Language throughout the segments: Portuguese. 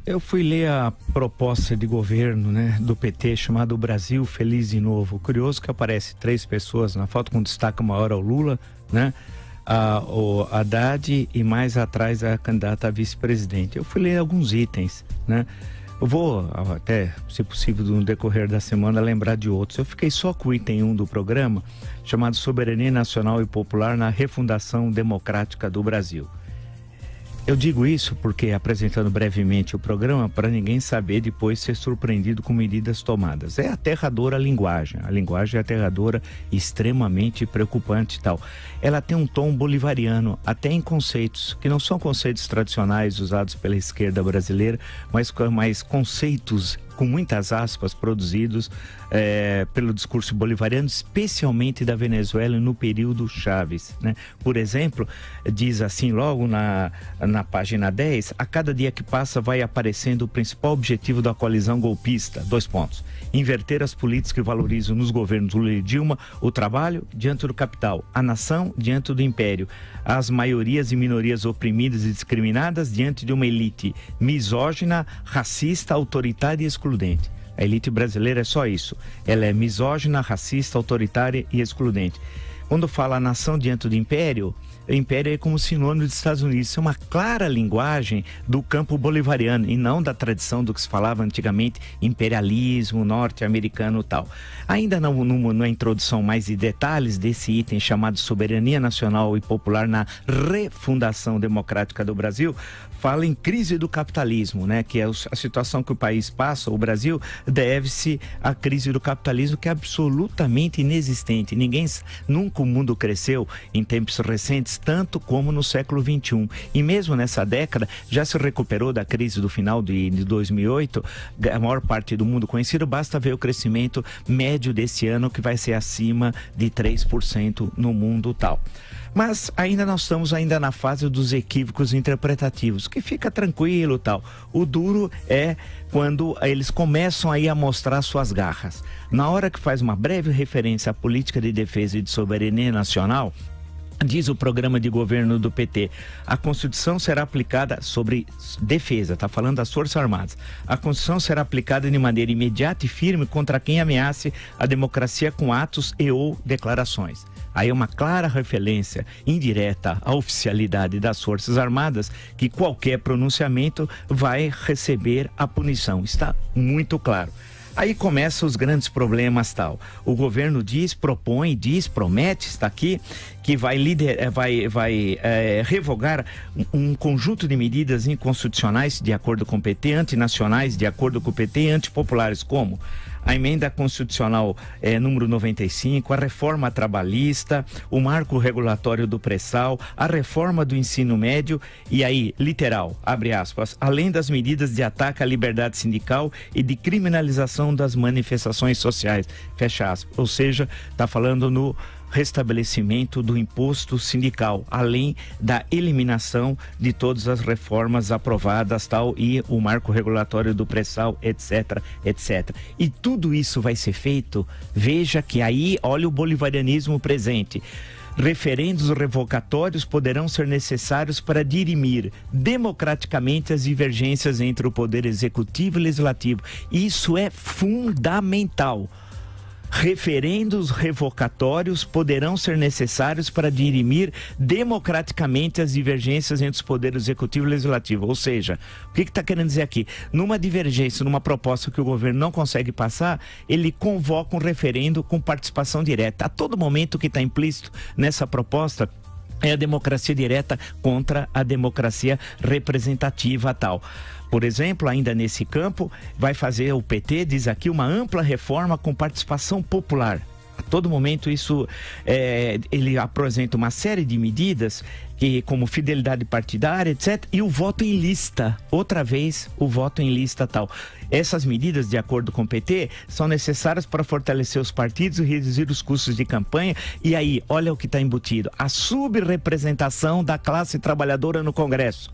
Eu fui ler a proposta de governo, do PT, chamado Brasil Feliz de Novo. Curioso que aparece 3 pessoas na foto, com destaque maior ao Lula, o Haddad e mais atrás a candidata a vice-presidente. Eu fui ler alguns itens, Eu vou até, se possível, no decorrer da semana, lembrar de outros. Eu fiquei só com o item 1 do programa, chamado Soberania Nacional e Popular na Refundação Democrática do Brasil. Eu digo isso porque, apresentando brevemente o programa, para ninguém saber depois ser surpreendido com medidas tomadas. É aterradora a linguagem é aterradora, extremamente preocupante e tal. Ela tem um tom bolivariano, até em conceitos, que não são conceitos tradicionais usados pela esquerda brasileira, mas conceitos com muitas aspas produzidos pelo discurso bolivariano, especialmente da Venezuela no período Chávez, Por exemplo, diz assim logo na página 10, a cada dia que passa vai aparecendo o principal objetivo da coalizão golpista, 2 pontos, inverter as políticas que valorizam nos governos Lula e Dilma o trabalho diante do capital, a nação diante do império, as maiorias e minorias oprimidas e discriminadas diante de uma elite misógina, racista, autoritária e excludente. A elite brasileira é só isso. Ela é misógina, racista, autoritária e excludente. Quando fala a nação diante do império, o império é como sinônimo dos Estados Unidos. Isso é uma clara linguagem do campo bolivariano e não da tradição do que se falava antigamente, imperialismo norte-americano e tal. Ainda na introdução mais de detalhes desse item chamado Soberania Nacional e Popular na Refundação Democrática do Brasil, fala em crise do capitalismo, que é a situação que o país passa, o Brasil, deve-se à crise do capitalismo, que é absolutamente inexistente. Nunca o mundo cresceu em tempos recentes tanto como no século XXI. E mesmo nessa década, já se recuperou da crise do final de 2008, a maior parte do mundo conhecido, basta ver o crescimento médio desse ano, que vai ser acima de 3% no mundo tal. Mas nós estamos na fase dos equívocos interpretativos, que fica tranquilo e tal. O duro é quando eles começam a mostrar suas garras. Na hora que faz uma breve referência à política de defesa e de soberania nacional, diz o programa de governo do PT, a Constituição será aplicada sobre defesa, está falando das Forças Armadas. A Constituição será aplicada de maneira imediata e firme contra quem ameace a democracia com atos e ou declarações. Aí é uma clara referência indireta à oficialidade das Forças Armadas, que qualquer pronunciamento vai receber a punição. Está muito claro. Aí começam os grandes problemas tal. O governo promete, está aqui, que vai revogar um conjunto de medidas inconstitucionais de acordo com o PT, antinacionais de acordo com o PT e antipopulares, como a emenda constitucional número 95, a reforma trabalhista, o marco regulatório do pré-sal, a reforma do ensino médio e aí, literal, abre aspas, além das medidas de ataque à liberdade sindical e de criminalização das manifestações sociais, fecha aspas. Ou seja, está falando no restabelecimento do imposto sindical, além da eliminação de todas as reformas aprovadas tal e o marco regulatório do pré-sal, etc, etc. E tudo isso vai ser feito, veja que aí, olha o bolivarianismo presente. Referendos revogatórios poderão ser necessários para dirimir democraticamente as divergências entre o poder executivo e legislativo. Isso é fundamental. Referendos revogatórios poderão ser necessários para dirimir democraticamente as divergências entre os poderes executivo e legislativo. Ou seja, o que está querendo dizer aqui? Numa divergência, numa proposta que o governo não consegue passar, ele convoca um referendo com participação direta. A todo momento, o que está implícito nessa proposta é a democracia direta contra a democracia representativa tal. Por exemplo, ainda nesse campo, vai fazer o PT, diz aqui, uma ampla reforma com participação popular. A todo momento isso, ele apresenta uma série de medidas, como fidelidade partidária, etc. E o voto em lista, outra vez o voto em lista tal. Essas medidas, de acordo com o PT, são necessárias para fortalecer os partidos e reduzir os custos de campanha. E aí, olha o que está embutido, a subrepresentação da classe trabalhadora no Congresso.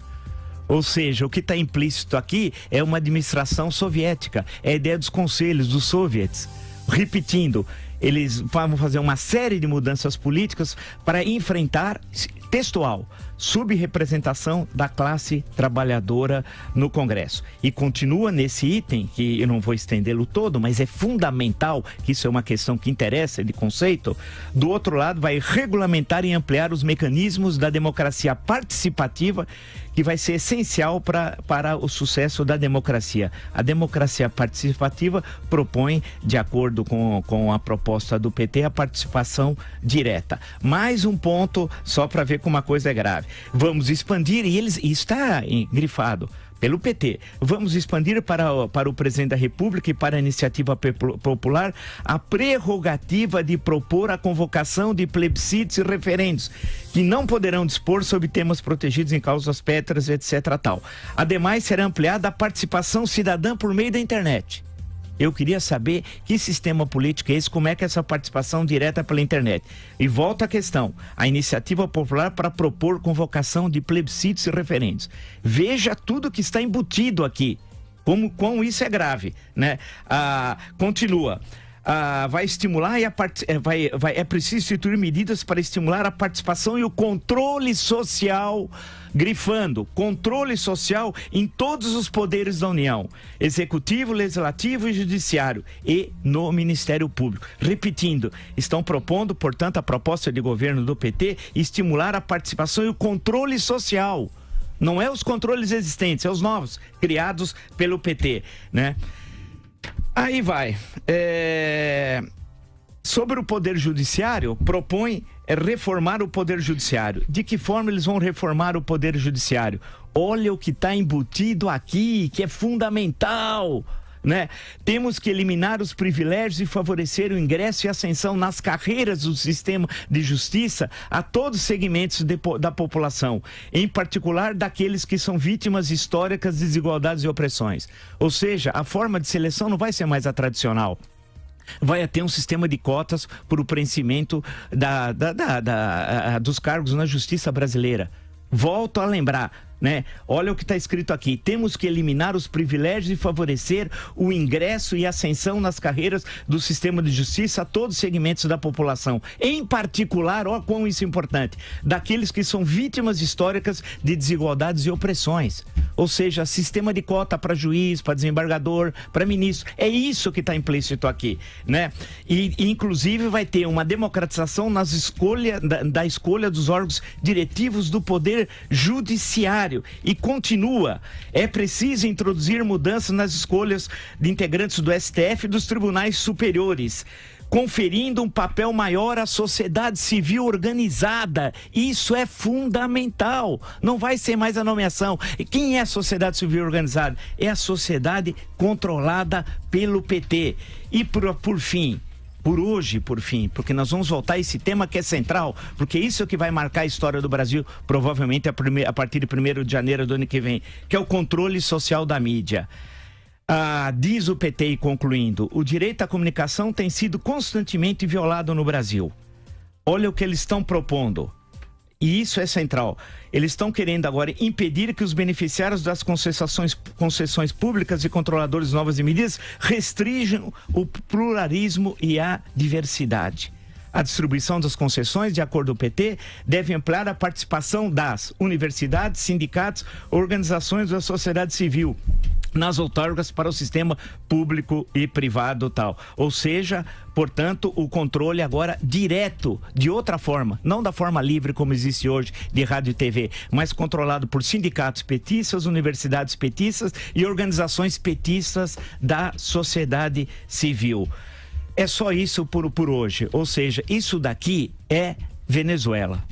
Ou seja, o que está implícito aqui é uma administração soviética, é a ideia dos conselhos, dos soviets. Repetindo, eles vão fazer uma série de mudanças políticas para enfrentar, textual, subrepresentação da classe trabalhadora no Congresso. E continua nesse item, que eu não vou estendê-lo todo, mas é fundamental, que isso é uma questão que interessa, de conceito. Do outro lado, vai regulamentar e ampliar os mecanismos da democracia participativa, que vai ser essencial para o sucesso da democracia. A democracia participativa propõe, de acordo com a proposta do PT, a participação direta. Mais um ponto, só para ver como a coisa é grave. Vamos expandir, e está grifado pelo PT, vamos expandir para o presidente da República e para a iniciativa popular a prerrogativa de propor a convocação de plebiscitos e referendos, que não poderão dispor sobre temas protegidos em causas pétreas, etc. tal. Ademais, será ampliada a participação cidadã por meio da internet. Eu queria saber que sistema político é esse, como é que é essa participação direta pela internet. E volta a questão, a iniciativa popular para propor convocação de plebiscitos e referendos. Veja tudo que está embutido aqui, como isso é grave, né? Continua. Vai estimular é preciso instituir medidas para estimular a participação e o controle social, grifando, controle social em todos os poderes da União, Executivo, Legislativo e Judiciário, e no Ministério Público. Repetindo, estão propondo, portanto, a proposta de governo do PT, estimular a participação e o controle social. Não é os controles existentes, é os novos, criados pelo PT, né? Aí vai. Sobre o Poder Judiciário, propõe reformar o Poder Judiciário. De que forma eles vão reformar o Poder Judiciário? Olha o que está embutido aqui, que é fundamental, né? Temos que eliminar os privilégios e favorecer o ingresso e ascensão nas carreiras do sistema de justiça a todos os segmentos da população, em particular daqueles que são vítimas históricas de desigualdades e opressões. Ou seja, a forma de seleção não vai ser mais a tradicional. Vai ter um sistema de cotas para o preenchimento dos cargos na justiça brasileira. Volto a lembrar, né? Olha o que está escrito aqui: temos que eliminar os privilégios e favorecer o ingresso e ascensão nas carreiras do sistema de justiça a todos os segmentos da população, em particular, ó, quão isso é importante, daqueles que são vítimas históricas de desigualdades e opressões. Ou seja, sistema de cota para juiz, para desembargador, para ministro. É isso que está implícito aqui, né? E inclusive vai ter uma democratização da escolha dos órgãos diretivos do Poder Judiciário. E continua, é preciso introduzir mudanças nas escolhas de integrantes do STF e dos tribunais superiores, conferindo um papel maior à sociedade civil organizada. Isso é fundamental. Não vai ser mais a nomeação. E quem é a sociedade civil organizada? É a sociedade controlada pelo PT. E por fim, porque nós vamos voltar a esse tema que é central, porque isso é o que vai marcar a história do Brasil, provavelmente a partir de 1º de janeiro do ano que vem, que é o controle social da mídia. Diz o PT, e concluindo, o direito à comunicação tem sido constantemente violado no Brasil. Olha o que eles estão propondo. E isso é central. Eles estão querendo agora impedir que os beneficiários das concessões públicas e controladores de novas medidas restringam o pluralismo e a diversidade. A distribuição das concessões, de acordo com o PT, deve ampliar a participação das universidades, sindicatos, organizações da sociedade civil nas outorgas para o sistema público e privado tal. Ou seja, portanto, o controle agora direto, de outra forma, não da forma livre como existe hoje de rádio e TV, mas controlado por sindicatos petistas, universidades petistas e organizações petistas da sociedade civil. É só isso por hoje. Ou seja, isso daqui é Venezuela.